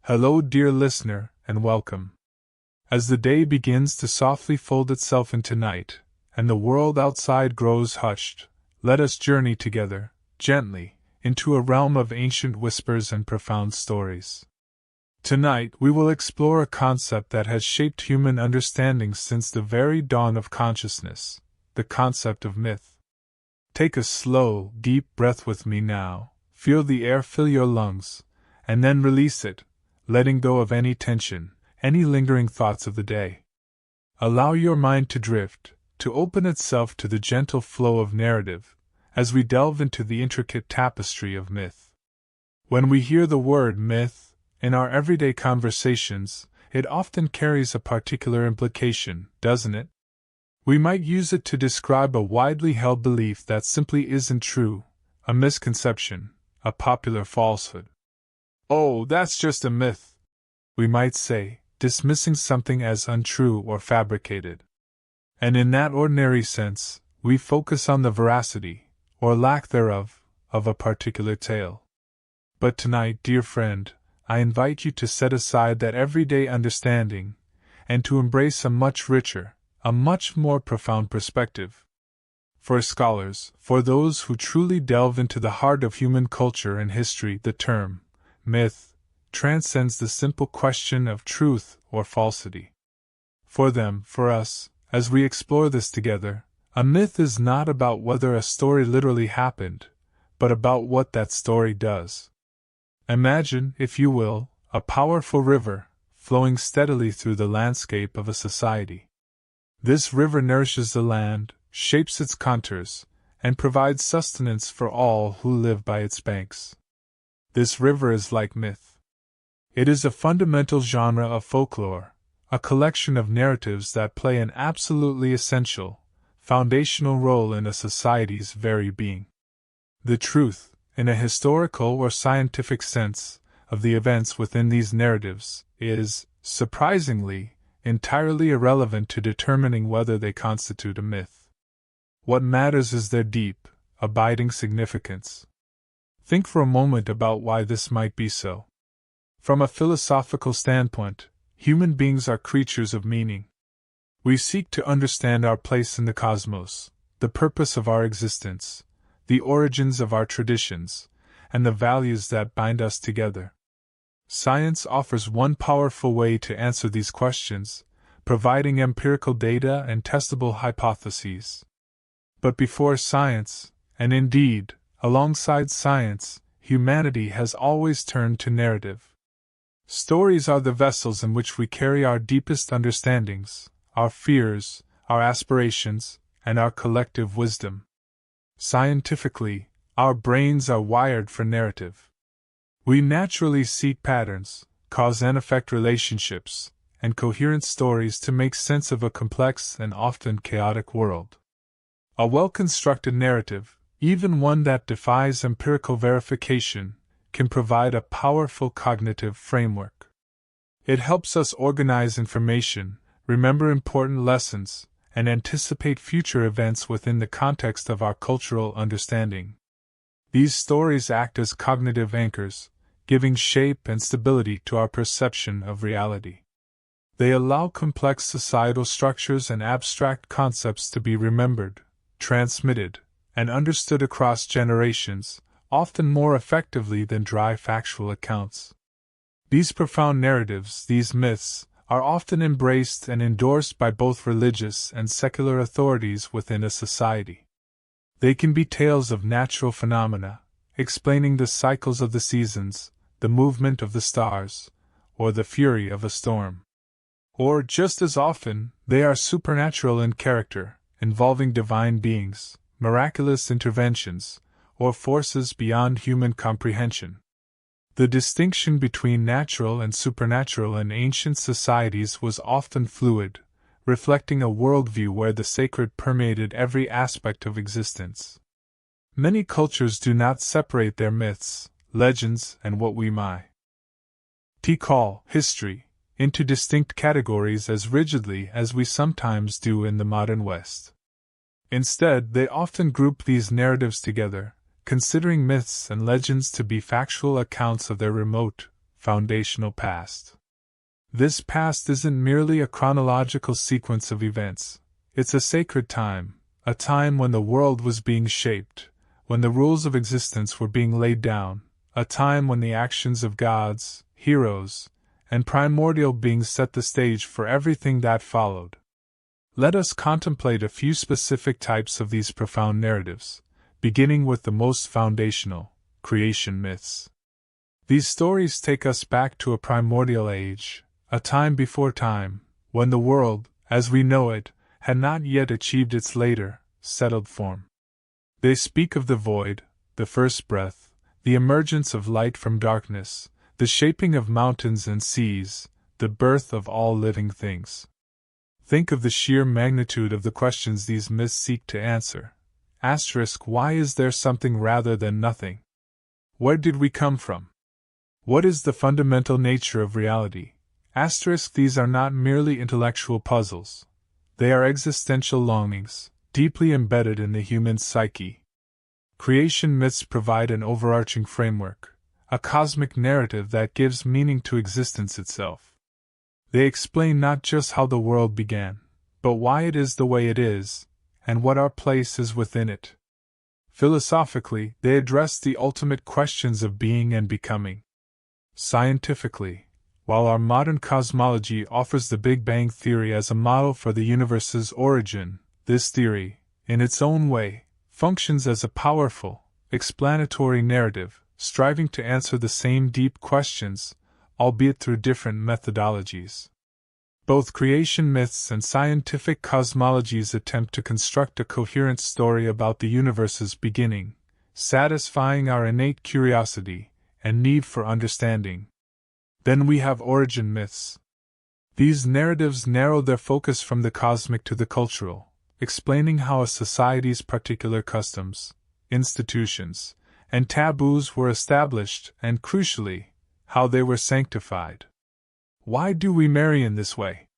Hello, dear listener, and welcome. As the day begins to softly fold itself into night, and the world outside grows hushed, let us journey together, gently, into a realm of ancient whispers and profound stories. Tonight we will explore a concept that has shaped human understanding since the very dawn of consciousness, the concept of myth. Take a slow, deep breath with me now, feel the air fill your lungs, and then release it, letting go of any tension, any lingering thoughts of the day. Allow your mind to drift, to open itself to the gentle flow of narrative, as we delve into the intricate tapestry of myth. When we hear the word myth, in our everyday conversations, it often carries a particular implication, doesn't it? We might use it to describe a widely held belief that simply isn't true, a misconception, a popular falsehood. Oh, that's just a myth, we might say, dismissing something as untrue or fabricated. And in that ordinary sense, we focus on the veracity, or lack thereof, of a particular tale. But tonight, dear friend, I invite you to set aside that everyday understanding, and to embrace a much richer, a much more profound perspective. For scholars, for those who truly delve into the heart of human culture and history, the term myth transcends the simple question of truth or falsity. For them, for us, as we explore this together, a myth is not about whether a story literally happened, but about what that story does. Imagine, if you will, a powerful river flowing steadily through the landscape of a society. This river nourishes the land, shapes its contours, and provides sustenance for all who live by its banks. This river is like myth. It is a fundamental genre of folklore, a collection of narratives that play an absolutely essential, foundational role in a society's very being. The truth, in a historical or scientific sense, of the events within these narratives is, surprisingly, entirely irrelevant to determining whether they constitute a myth. What matters is their deep, abiding significance. Think for a moment about why this might be so. From a philosophical standpoint, human beings are creatures of meaning. We seek to understand our place in the cosmos, the purpose of our existence, the origins of our traditions, and the values that bind us together. Science offers one powerful way to answer these questions, providing empirical data and testable hypotheses. But before science, and indeed, alongside science, humanity has always turned to narrative. Stories are the vessels in which we carry our deepest understandings, our fears, our aspirations, and our collective wisdom. Scientifically, our brains are wired for narrative. We naturally seek patterns, cause and effect relationships, and coherent stories to make sense of a complex and often chaotic world. A well-constructed narrative, even one that defies empirical verification, can provide a powerful cognitive framework. It helps us organize information, remember important lessons, and anticipate future events within the context of our cultural understanding. These stories act as cognitive anchors, giving shape and stability to our perception of reality. They allow complex societal structures and abstract concepts to be remembered, transmitted, and understood across generations, often more effectively than dry factual accounts. These profound narratives, these myths, are often embraced and endorsed by both religious and secular authorities within a society. They can be tales of natural phenomena, explaining the cycles of the seasons, the movement of the stars, or the fury of a storm. Or, just as often, they are supernatural in character, involving divine beings, miraculous interventions, or forces beyond human comprehension. The distinction between natural and supernatural in ancient societies was often fluid, reflecting a worldview where the sacred permeated every aspect of existence. Many cultures do not separate their myths, legends, and what we might call history into distinct categories as rigidly as we sometimes do in the modern West. Instead, they often group these narratives together, considering myths and legends to be factual accounts of their remote, foundational past. This past isn't merely a chronological sequence of events, it's a sacred time, a time when the world was being shaped, when the rules of existence were being laid down, a time when the actions of gods, heroes, and primordial beings set the stage for everything that followed. Let us contemplate a few specific types of these profound narratives, beginning with the most foundational, creation myths. These stories take us back to a primordial age, a time before time, when the world, as we know it, had not yet achieved its later, settled form. They speak of the void, the first breath, the emergence of light from darkness, the shaping of mountains and seas, the birth of all living things. Think of the sheer magnitude of the questions these myths seek to answer. Why is there something rather than nothing? Where did we come from? What is the fundamental nature of reality? These are not merely intellectual puzzles. They are existential longings, deeply embedded in the human psyche. Creation myths provide an overarching framework, a cosmic narrative that gives meaning to existence itself. They explain not just how the world began, but why it is the way it is, and what our place is within it. Philosophically, they address the ultimate questions of being and becoming. Scientifically, while our modern cosmology offers the Big Bang theory as a model for the universe's origin, this theory, in its own way, functions as a powerful, explanatory narrative, striving to answer the same deep questions, albeit through different methodologies. Both creation myths and scientific cosmologies attempt to construct a coherent story about the universe's beginning, satisfying our innate curiosity and need for understanding. Then we have origin myths. These narratives narrow their focus from the cosmic to the cultural, explaining how a society's particular customs, institutions, and taboos were established and, crucially, how they were sanctified. Why do we marry in this way?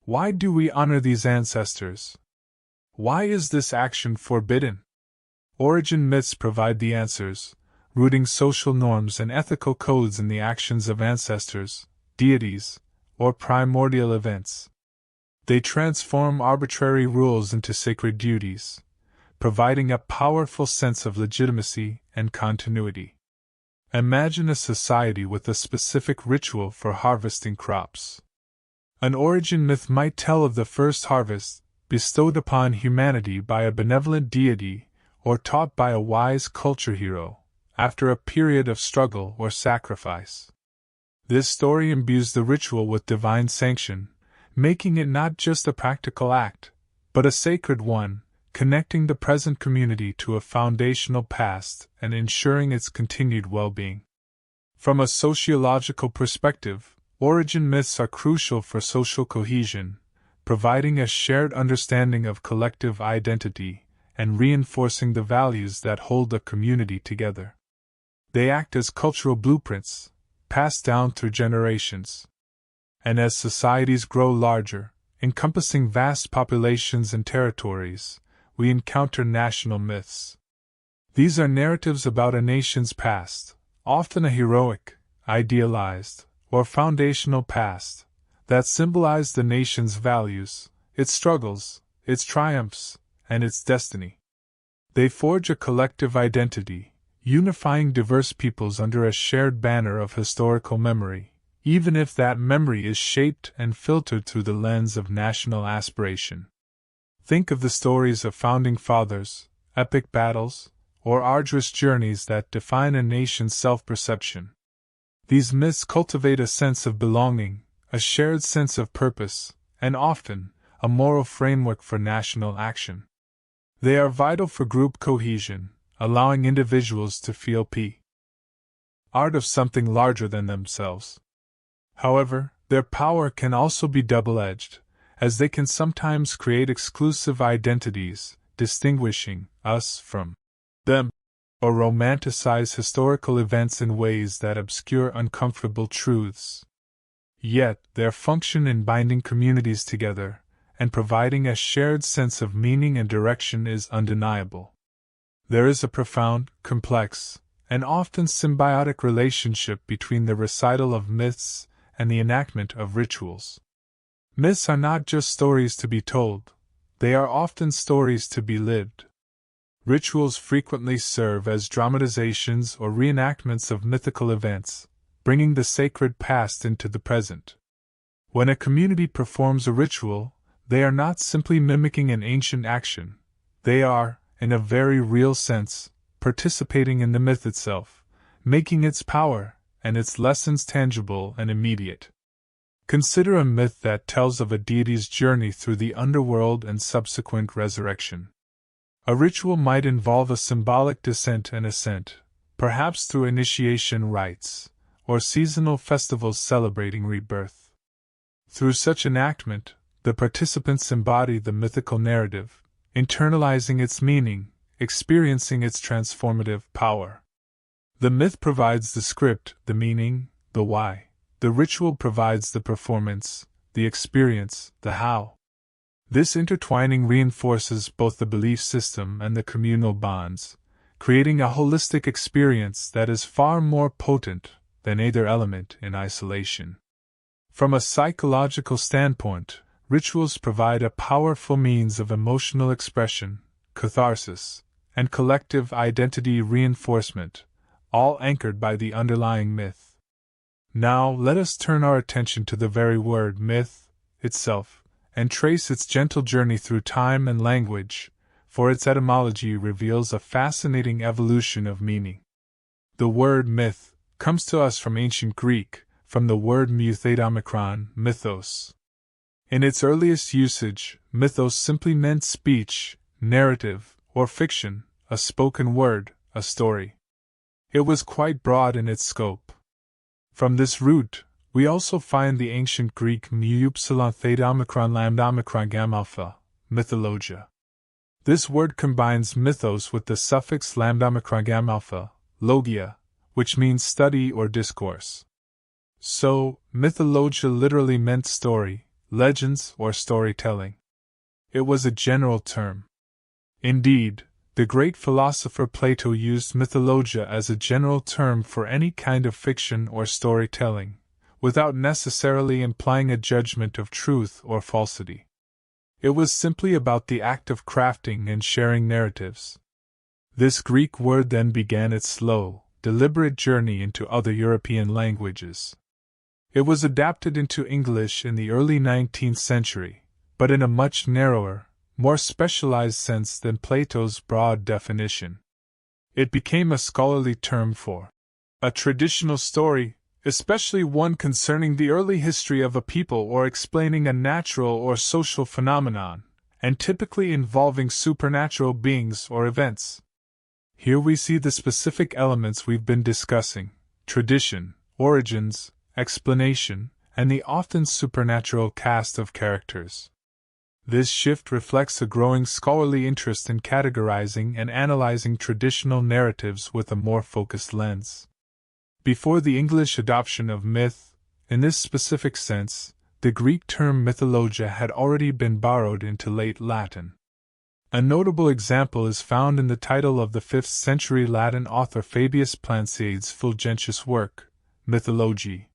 Why do we honor these ancestors? Why is this action forbidden? Origin myths provide the answers, rooting social norms and ethical codes in the actions of ancestors, deities, or primordial events. They transform arbitrary rules into sacred duties, providing a powerful sense of legitimacy and continuity. Imagine a society with a specific ritual for harvesting crops. An origin myth might tell of the first harvest, bestowed upon humanity by a benevolent deity, or taught by a wise culture hero, after a period of struggle or sacrifice. This story imbues the ritual with divine sanction, making it not just a practical act, but a sacred one, connecting the present community to a foundational past and ensuring its continued well-being. From a sociological perspective, origin myths are crucial for social cohesion, providing a shared understanding of collective identity and reinforcing the values that hold a community together. They act as cultural blueprints, passed down through generations. And as societies grow larger, encompassing vast populations and territories, we encounter national myths. These are narratives about a nation's past, often a heroic, idealized, or foundational past, that symbolize the nation's values, its struggles, its triumphs, and its destiny. They forge a collective identity, unifying diverse peoples under a shared banner of historical memory, even if that memory is shaped and filtered through the lens of national aspiration. Think of the stories of founding fathers, epic battles, or arduous journeys that define a nation's self-perception. These myths cultivate a sense of belonging, a shared sense of purpose, and often, a moral framework for national action. They are vital for group cohesion, allowing individuals to feel part of something larger than themselves. However, their power can also be double-edged, as they can sometimes create exclusive identities, distinguishing us from them, or romanticize historical events in ways that obscure uncomfortable truths. Yet, their function in binding communities together and providing a shared sense of meaning and direction is undeniable. There is a profound, complex, an often symbiotic relationship between the recital of myths and the enactment of rituals. Myths are not just stories to be told, they are often stories to be lived. Rituals frequently serve as dramatizations or reenactments of mythical events, bringing the sacred past into the present. When a community performs a ritual, they are not simply mimicking an ancient action, they are, in a very real sense, participating in the myth itself, making its power and its lessons tangible and immediate. Consider a myth that tells of a deity's journey through the underworld and subsequent resurrection. A ritual might involve a symbolic descent and ascent, perhaps through initiation rites, or seasonal festivals celebrating rebirth. Through such enactment, the participants embody the mythical narrative, internalizing its meaning, experiencing its transformative power. The myth provides the script, the meaning, the why. The ritual provides the performance, the experience, the how. This intertwining reinforces both the belief system and the communal bonds, creating a holistic experience that is far more potent than either element in isolation. From a psychological standpoint, rituals provide a powerful means of emotional expression, catharsis, and collective identity reinforcement, all anchored by the underlying myth. Now let us turn our attention to the very word myth itself, and trace its gentle journey through time and language, for its etymology reveals a fascinating evolution of meaning. The word myth comes to us from ancient Greek, from the word mythos, mythos. In its earliest usage, mythos simply meant speech, narrative, or fiction, a spoken word, a story. It was quite broad in its scope. From this root, we also find the ancient Greek mu upsilon theta omicron lambda omicron gamma alpha, mythologia. This word combines mythos with the suffix lambda omicron gamma alpha, logia, which means study or discourse. So, mythologia literally meant story, legends, or storytelling. It was a general term. Indeed, the great philosopher Plato used mythologia as a general term for any kind of fiction or storytelling, without necessarily implying a judgment of truth or falsity. It was simply about the act of crafting and sharing narratives. This Greek word then began its slow, deliberate journey into other European languages. It was adapted into English in the early 19th century, but in a much narrower, more specialized sense than Plato's broad definition. It became a scholarly term for a traditional story, especially one concerning the early history of a people or explaining a natural or social phenomenon, and typically involving supernatural beings or events. Here we see the specific elements we've been discussing: tradition, origins, explanation, and the often supernatural cast of characters. This shift reflects a growing scholarly interest in categorizing and analyzing traditional narratives with a more focused lens. Before the English adoption of myth, in this specific sense, the Greek term mythologia had already been borrowed into late Latin. A notable example is found in the title of the 5th century Latin author Fabius Plancide's Fulgentius work, Mythology.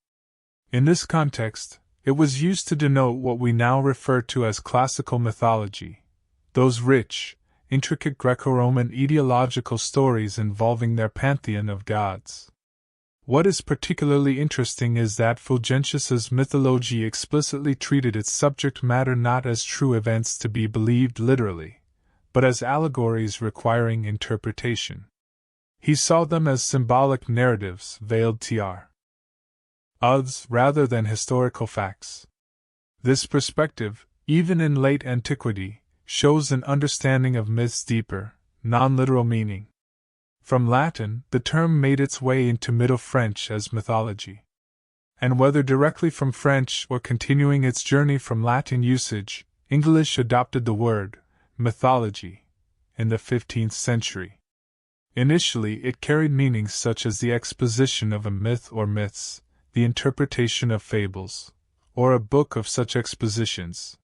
In this context, it was used to denote what we now refer to as classical mythology, those rich, intricate Greco-Roman ideological stories involving their pantheon of gods. What is particularly interesting is that Fulgentius's mythology explicitly treated its subject matter not as true events to be believed literally, but as allegories requiring interpretation. He saw them as symbolic narratives veiled others rather than historical facts. This perspective, even in late antiquity, shows an understanding of myth's deeper, non-literal meaning. From Latin, the term made its way into Middle French as mythology. And whether directly from French or continuing its journey from Latin usage, English adopted the word, mythology, in the 15th century. Initially, it carried meanings such as the exposition of a myth or myths, the interpretation of fables, or a book of such expositions.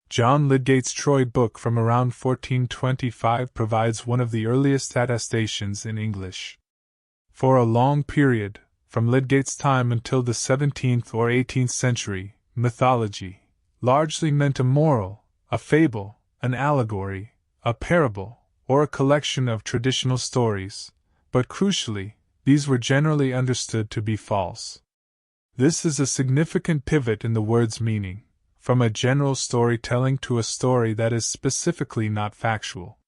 John Lydgate's Troy book from around 1425 provides one of the earliest attestations in English. For a long period, from Lydgate's time until the 17th or 18th century, mythology largely meant a moral, a fable, an allegory, a parable, or a collection of traditional stories, but crucially, these were generally understood to be false. This is a significant pivot in the word's meaning, from a general storytelling to a story that is specifically not factual.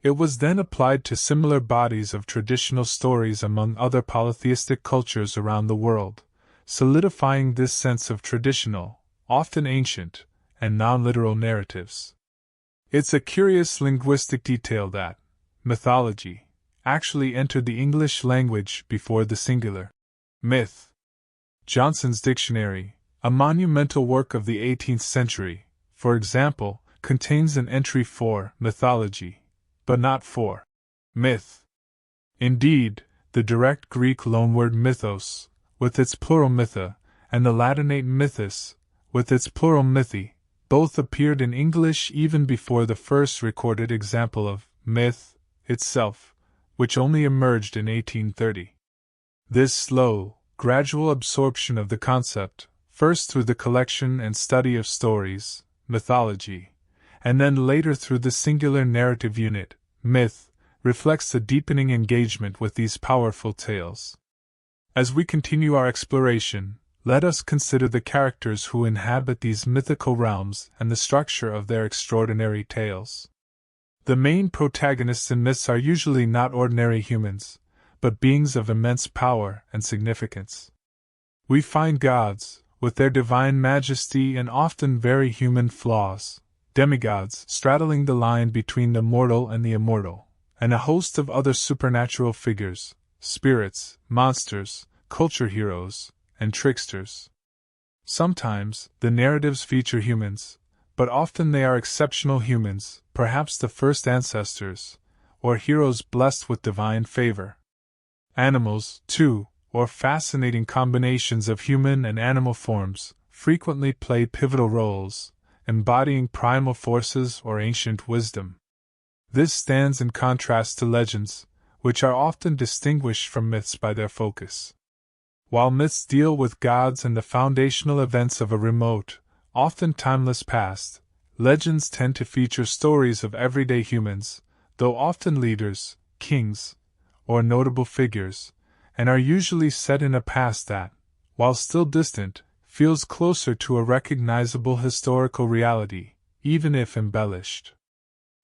It was then applied to similar bodies of traditional stories among other polytheistic cultures around the world, solidifying this sense of traditional, often ancient, and non-literal narratives. It's a curious linguistic detail that mythology actually entered the English language before the singular myth. Johnson's Dictionary, a monumental work of the 18th century, for example, contains an entry for mythology, but not for myth. Indeed, the direct Greek loanword mythos, with its plural mytha, and the Latinate mythus, with its plural mythi, both appeared in English even before the first recorded example of myth itself, which only emerged in 1830. This slow, gradual absorption of the concept, first through the collection and study of stories, mythology, and then later through the singular narrative unit, myth, reflects a deepening engagement with these powerful tales. As we continue our exploration, let us consider the characters who inhabit these mythical realms and the structure of their extraordinary tales. The main protagonists in myths are usually not ordinary humans, but beings of immense power and significance. We find gods, with their divine majesty and often very human flaws, demigods straddling the line between the mortal and the immortal, and a host of other supernatural figures, spirits, monsters, culture heroes, and tricksters. Sometimes, the narratives feature humans, but often they are exceptional humans, perhaps the first ancestors, or heroes blessed with divine favor. Animals, too, or fascinating combinations of human and animal forms, frequently play pivotal roles, embodying primal forces or ancient wisdom. This stands in contrast to legends, which are often distinguished from myths by their focus. While myths deal with gods and the foundational events of a remote, often timeless past, legends tend to feature stories of everyday humans, though often leaders, kings, or notable figures, and are usually set in a past that, while still distant, feels closer to a recognizable historical reality, even if embellished.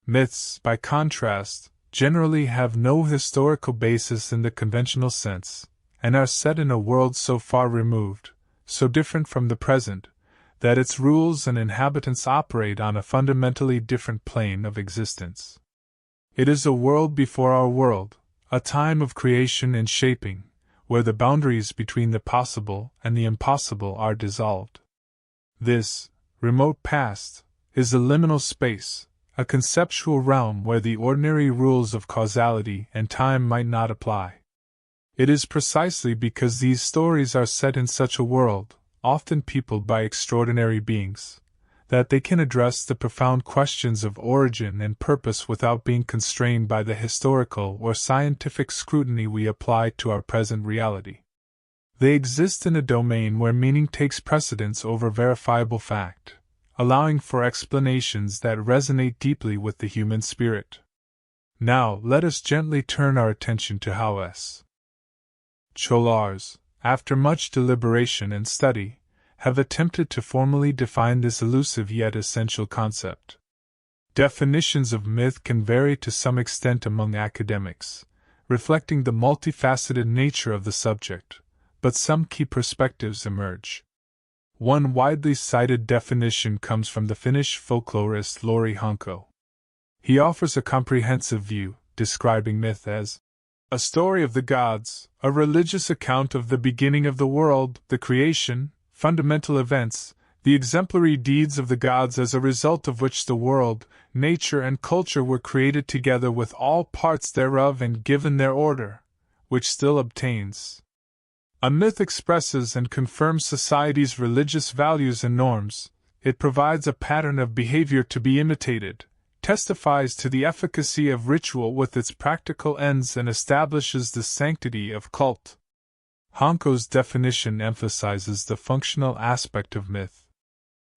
Myths, by contrast, generally have no historical basis in the conventional sense, and are set in a world so far removed, so different from the present, that its rules and inhabitants operate on a fundamentally different plane of existence. It is a world before our world, a time of creation and shaping, where the boundaries between the possible and the impossible are dissolved. This remote past is a liminal space, a conceptual realm where the ordinary rules of causality and time might not apply. It is precisely because these stories are set in such a world, often peopled by extraordinary beings, that they can address the profound questions of origin and purpose without being constrained by the historical or scientific scrutiny we apply to our present reality. They exist in a domain where meaning takes precedence over verifiable fact, allowing for explanations that resonate deeply with the human spirit. Now, let us gently turn our attention to how S. Cholars, after much deliberation and study, have attempted to formally define this elusive yet essential concept. Definitions of myth can vary to some extent among academics, reflecting the multifaceted nature of the subject, but some key perspectives emerge. One widely cited definition comes from the Finnish folklorist Lauri Honko. He offers a comprehensive view, describing myth as a story of the gods, a religious account of the beginning of the world, the creation, fundamental events, the exemplary deeds of the gods as a result of which the world, nature and culture were created together with all parts thereof and given their order, which still obtains. A myth expresses and confirms society's religious values and norms. It provides a pattern of behavior to be imitated, testifies to the efficacy of ritual with its practical ends and establishes the sanctity of cult. Hanko's definition emphasizes the functional aspect of myth.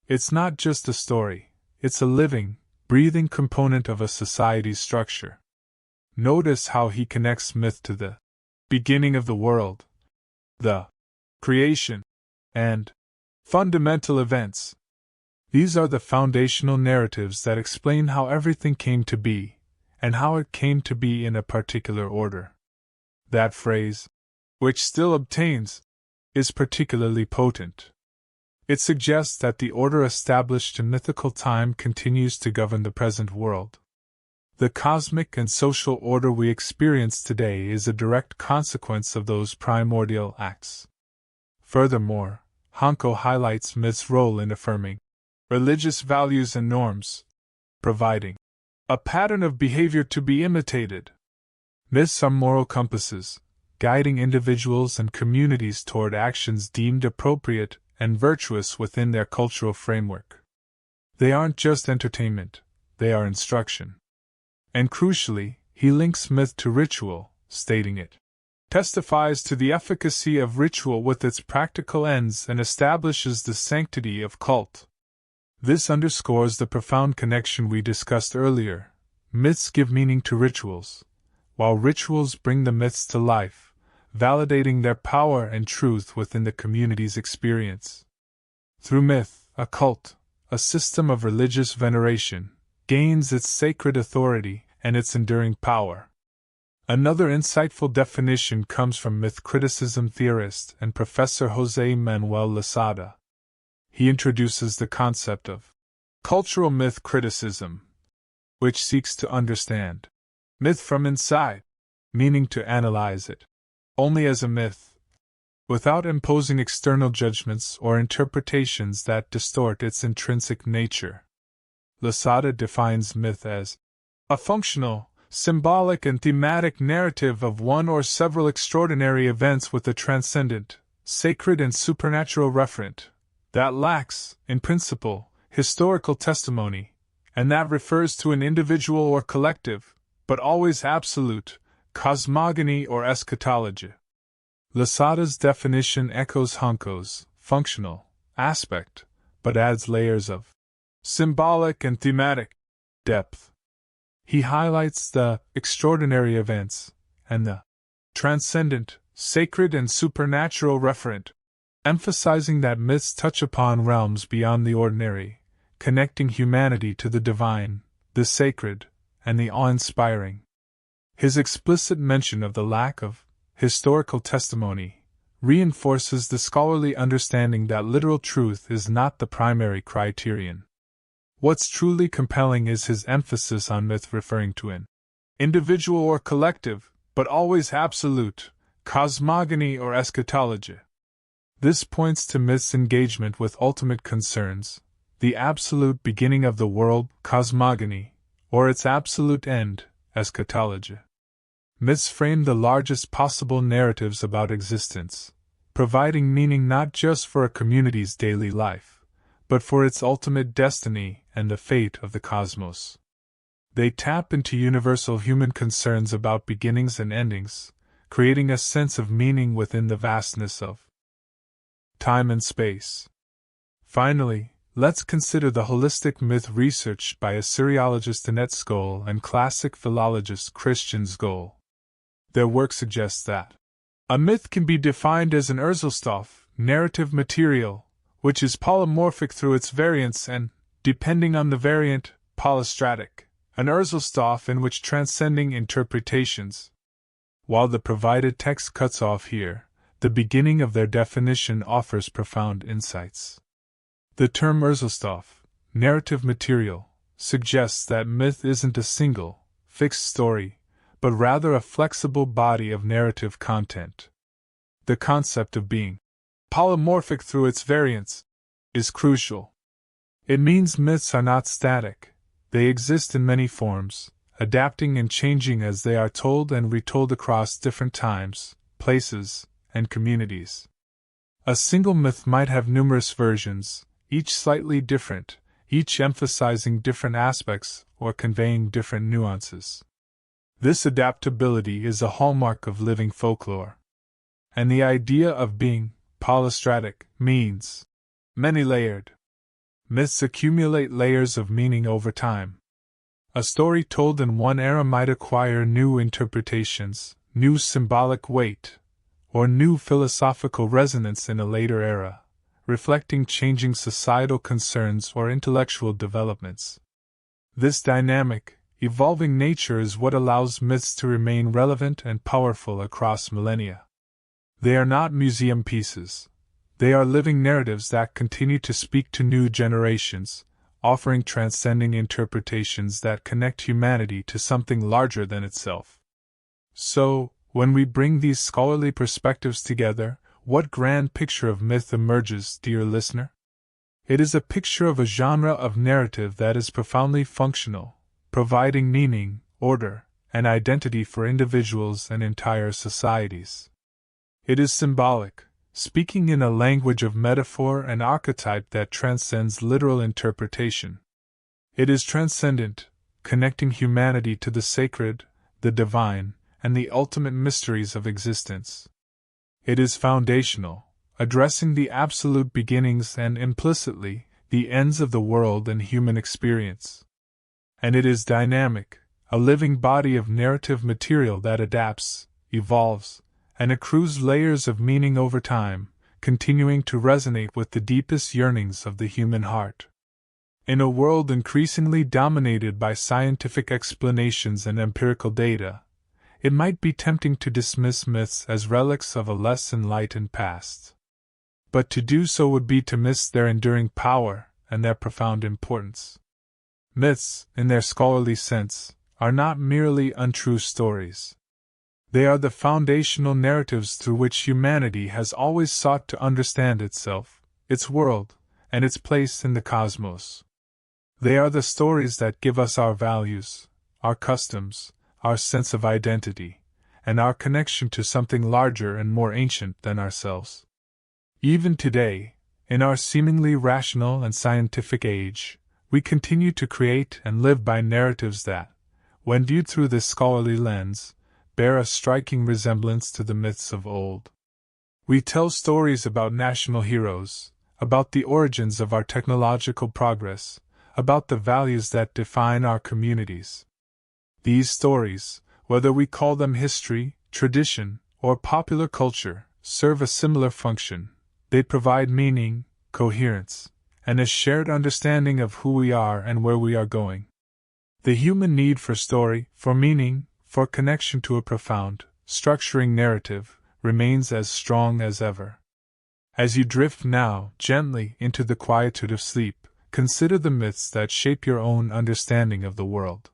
It's not just a story, it's a living, breathing component of a society's structure. Notice how he connects myth to the beginning of the world, the creation, and fundamental events. These are the foundational narratives that explain how everything came to be, and how it came to be in a particular order. That phrase, which still obtains, is particularly potent. It suggests that the order established in mythical time continues to govern the present world. The cosmic and social order we experience today is a direct consequence of those primordial acts. Furthermore, Hanko highlights myth's role in affirming religious values and norms, providing a pattern of behavior to be imitated. Myths are moral compasses, guiding individuals and communities toward actions deemed appropriate and virtuous within their cultural framework. They aren't just entertainment, they are instruction. And crucially, he links myth to ritual, stating it testifies to the efficacy of ritual with its practical ends and establishes the sanctity of cult. This underscores the profound connection we discussed earlier. Myths give meaning to rituals, while rituals bring the myths to life, validating their power and truth within the community's experience. Through myth, a cult, a system of religious veneration, gains its sacred authority and its enduring power. Another insightful definition comes from myth criticism theorist and Professor José Manuel Losada. He introduces the concept of cultural myth criticism, which seeks to understand myth from inside, meaning to analyze it only as a myth, without imposing external judgments or interpretations that distort its intrinsic nature. Losada defines myth as a functional, symbolic and thematic narrative of one or several extraordinary events with a transcendent, sacred and supernatural referent, that lacks, in principle, historical testimony, and that refers to an individual or collective, but always absolute, cosmogony or eschatology. Losada's definition echoes Hanko's functional aspect, but adds layers of symbolic and thematic depth. He highlights the extraordinary events and the transcendent, sacred and supernatural referent, emphasizing that myths touch upon realms beyond the ordinary, connecting humanity to the divine, the sacred, and the awe-inspiring. His explicit mention of the lack of historical testimony reinforces the scholarly understanding that literal truth is not the primary criterion. What's truly compelling is his emphasis on myth referring to an individual or collective, but always absolute, cosmogony or eschatology. This points to myth's engagement with ultimate concerns, the absolute beginning of the world, cosmogony, or its absolute end, eschatology. Myths frame the largest possible narratives about existence, providing meaning not just for a community's daily life, but for its ultimate destiny and the fate of the cosmos. They tap into universal human concerns about beginnings and endings, creating a sense of meaning within the vastness of time and space. Finally, let's consider the holistic myth researched by Assyriologist Annette Skoll and classic philologist Christian Skoll. Their work suggests that a myth can be defined as an Erzählstoff, narrative material, which is polymorphic through its variants and, depending on the variant, polystratic, an Erzählstoff in which transcending interpretations. While the provided text cuts off here, the beginning of their definition offers profound insights. The term Erzählstoff, narrative material, suggests that myth isn't a single, fixed story, but rather a flexible body of narrative content. The concept of being polymorphic through its variants is crucial. It means myths are not static, they exist in many forms, adapting and changing as they are told and retold across different times, places, and communities. A single myth might have numerous versions, each slightly different, each emphasizing different aspects or conveying different nuances. This adaptability is a hallmark of living folklore. And the idea of being polystratic means many-layered. Myths accumulate layers of meaning over time. A story told in one era might acquire new interpretations, new symbolic weight, or new philosophical resonance in a later era, reflecting changing societal concerns or intellectual developments. This dynamic, evolving nature is what allows myths to remain relevant and powerful across millennia. They are not museum pieces. They are living narratives that continue to speak to new generations, offering transcending interpretations that connect humanity to something larger than itself. So, when we bring these scholarly perspectives together, what grand picture of myth emerges, dear listener? It is a picture of a genre of narrative that is profoundly functional, providing meaning, order, and identity for individuals and entire societies. It is symbolic, speaking in a language of metaphor and archetype that transcends literal interpretation. It is transcendent, connecting humanity to the sacred, the divine, and the ultimate mysteries of existence. It is foundational, addressing the absolute beginnings and implicitly, the ends of the world and human experience. And it is dynamic, a living body of narrative material that adapts, evolves, and accrues layers of meaning over time, continuing to resonate with the deepest yearnings of the human heart. In a world increasingly dominated by scientific explanations and empirical data, it might be tempting to dismiss myths as relics of a less enlightened past. But to do so would be to miss their enduring power and their profound importance. Myths, in their scholarly sense, are not merely untrue stories. They are the foundational narratives through which humanity has always sought to understand itself, its world, and its place in the cosmos. They are the stories that give us our values, our customs, our sense of identity, and our connection to something larger and more ancient than ourselves. Even today, in our seemingly rational and scientific age, we continue to create and live by narratives that, when viewed through this scholarly lens, bear a striking resemblance to the myths of old. We tell stories about national heroes, about the origins of our technological progress, about the values that define our communities. These stories, whether we call them history, tradition, or popular culture, serve a similar function. They provide meaning, coherence, and a shared understanding of who we are and where we are going. The human need for story, for meaning, for connection to a profound, structuring narrative, remains as strong as ever. As you drift now, gently, into the quietude of sleep, consider the myths that shape your own understanding of the world.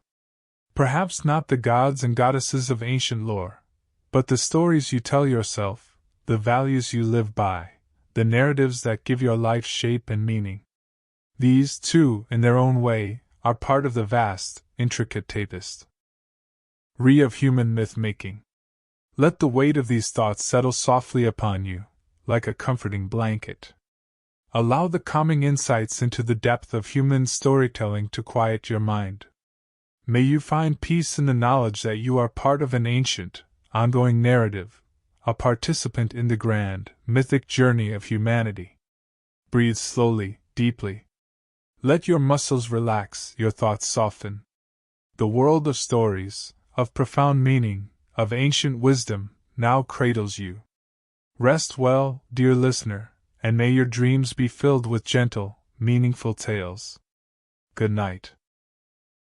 Perhaps not the gods and goddesses of ancient lore, but the stories you tell yourself, the values you live by, the narratives that give your life shape and meaning. These, too, in their own way, are part of the vast, intricate tapestry of human myth-making. Let the weight of these thoughts settle softly upon you, like a comforting blanket. Allow the calming insights into the depth of human storytelling to quiet your mind. May you find peace in the knowledge that you are part of an ancient, ongoing narrative, a participant in the grand, mythic journey of humanity. Breathe slowly, deeply. Let your muscles relax, your thoughts soften. The world of stories, of profound meaning, of ancient wisdom, now cradles you. Rest well, dear listener, and may your dreams be filled with gentle, meaningful tales. Good night.